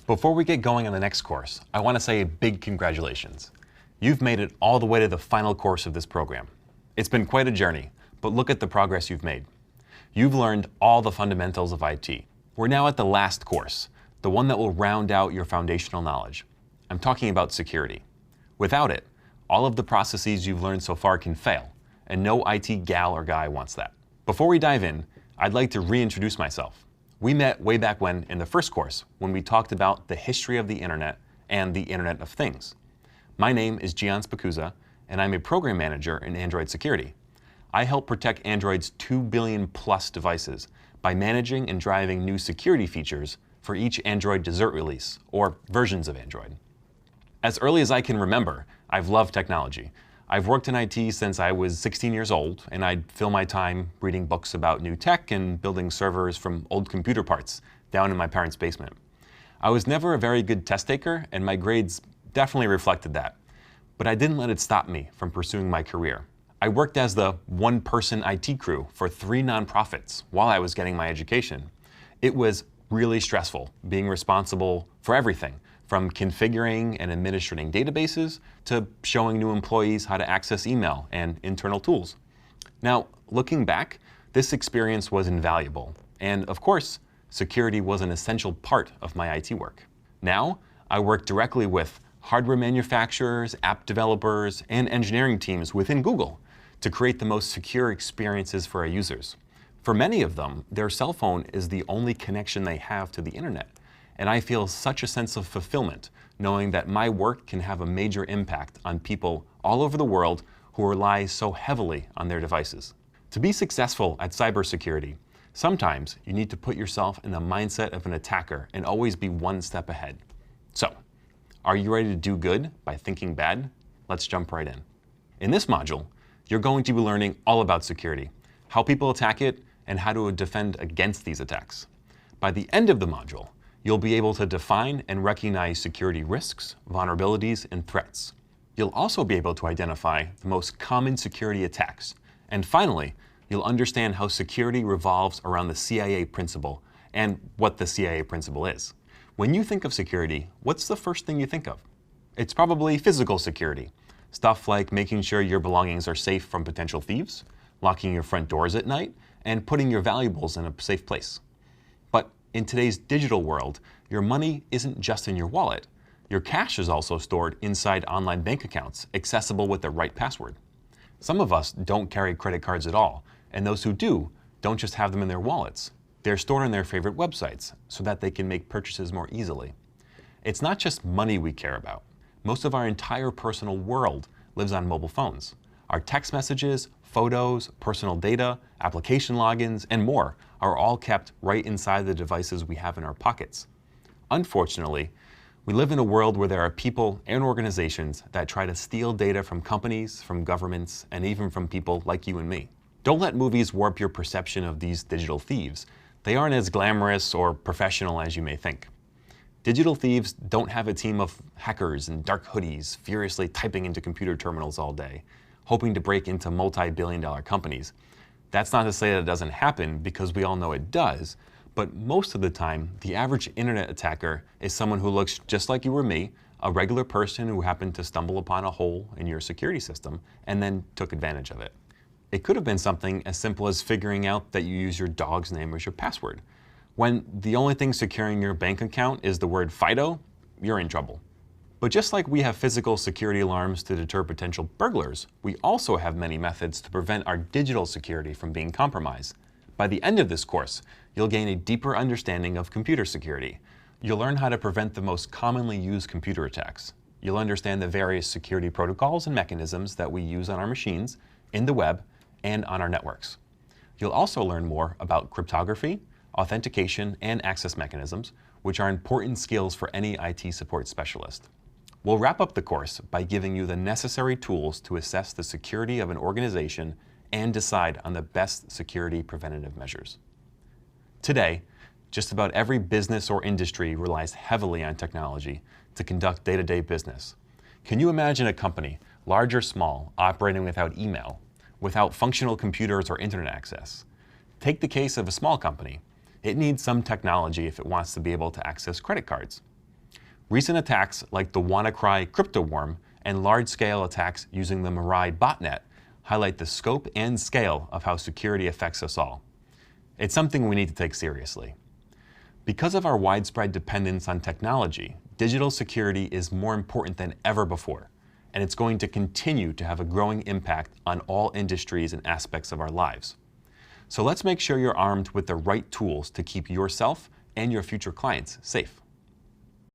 Before we get going on the next course, I want to say a big congratulations. You've made it all the way to the final course of this program. It's been quite a journey, but look at the progress you've made. You've learned all the fundamentals of IT. We're now at the last course, the one that will round out your foundational knowledge. I'm talking about security. Without it, all of the processes you've learned so far can fail, and no IT gal or guy wants that. Before we dive in, I'd like to reintroduce myself. We met way back when in the first course when we talked about the history of the internet and the Internet of Things. My name is Gian Spacuzza, and I'm a program manager in Android security. I help protect Android's 2 billion plus devices by managing and driving new security features for each Android dessert release, or versions of Android. As early as I can remember, I've loved technology. I've worked in IT since I was 16 years old, and I'd fill my time reading books about new tech and building servers from old computer parts down in my parents' basement. I was never a very good test taker, and my grades definitely reflected that. But I didn't let it stop me from pursuing my career. I worked as the one-person IT crew for 3 nonprofits while I was getting my education. It was really stressful being responsible for everything, from configuring and administrating databases to showing new employees how to access email and internal tools. Now, looking back, this experience was invaluable. And of course, security was an essential part of my IT work. Now, I work directly with hardware manufacturers, app developers, and engineering teams within Google to create the most secure experiences for our users. For many of them, their cell phone is the only connection they have to the internet. And I feel such a sense of fulfillment knowing that my work can have a major impact on people all over the world who rely so heavily on their devices. To be successful at cybersecurity, sometimes you need to put yourself in the mindset of an attacker and always be one step ahead. So, are you ready to do good by thinking bad? Let's jump right in. In this module, you're going to be learning all about security, how people attack it, and how to defend against these attacks. By the end of the module, you'll be able to define and recognize security risks, vulnerabilities, and threats. You'll also be able to identify the most common security attacks. And finally, you'll understand how security revolves around the CIA principle and what the CIA principle is. When you think of security, what's the first thing you think of? It's probably physical security. Stuff like making sure your belongings are safe from potential thieves, locking your front doors at night, and putting your valuables in a safe place. But in today's digital world, your money isn't just in your wallet. Your cash is also stored inside online bank accounts, accessible with the right password. Some of us don't carry credit cards at all, and those who do don't just have them in their wallets. They're stored on their favorite websites so that they can make purchases more easily. It's not just money we care about. Most of our entire personal world lives on mobile phones. Our text messages, photos, personal data, application logins, and more are all kept right inside the devices we have in our pockets. Unfortunately, we live in a world where there are people and organizations that try to steal data from companies, from governments, and even from people like you and me. Don't let movies warp your perception of these digital thieves. They aren't as glamorous or professional as you may think. Digital thieves don't have a team of hackers in dark hoodies furiously typing into computer terminals all day, hoping to break into multi-billion-dollar companies. That's not to say that it doesn't happen, because we all know it does, but most of the time, the average internet attacker is someone who looks just like you or me, a regular person who happened to stumble upon a hole in your security system and then took advantage of it. It could have been something as simple as figuring out that you use your dog's name as your password. When the only thing securing your bank account is the word FIDO, you're in trouble. But just like we have physical security alarms to deter potential burglars, we also have many methods to prevent our digital security from being compromised. By the end of this course, you'll gain a deeper understanding of computer security. You'll learn how to prevent the most commonly used computer attacks. You'll understand the various security protocols and mechanisms that we use on our machines, in the web, and on our networks. You'll also learn more about cryptography, authentication, and access mechanisms, which are important skills for any IT support specialist. We'll wrap up the course by giving you the necessary tools to assess the security of an organization and decide on the best security preventative measures. Today, just about every business or industry relies heavily on technology to conduct day-to-day business. Can you imagine a company, large or small, operating without email, without functional computers or internet access? Take the case of a small company. It needs some technology if it wants to be able to access credit cards. Recent attacks like the WannaCry crypto worm and large-scale attacks using the Mirai botnet highlight the scope and scale of how security affects us all. It's something we need to take seriously. Because of our widespread dependence on technology, digital security is more important than ever before, and it's going to continue to have a growing impact on all industries and aspects of our lives. So let's make sure you're armed with the right tools to keep yourself and your future clients safe.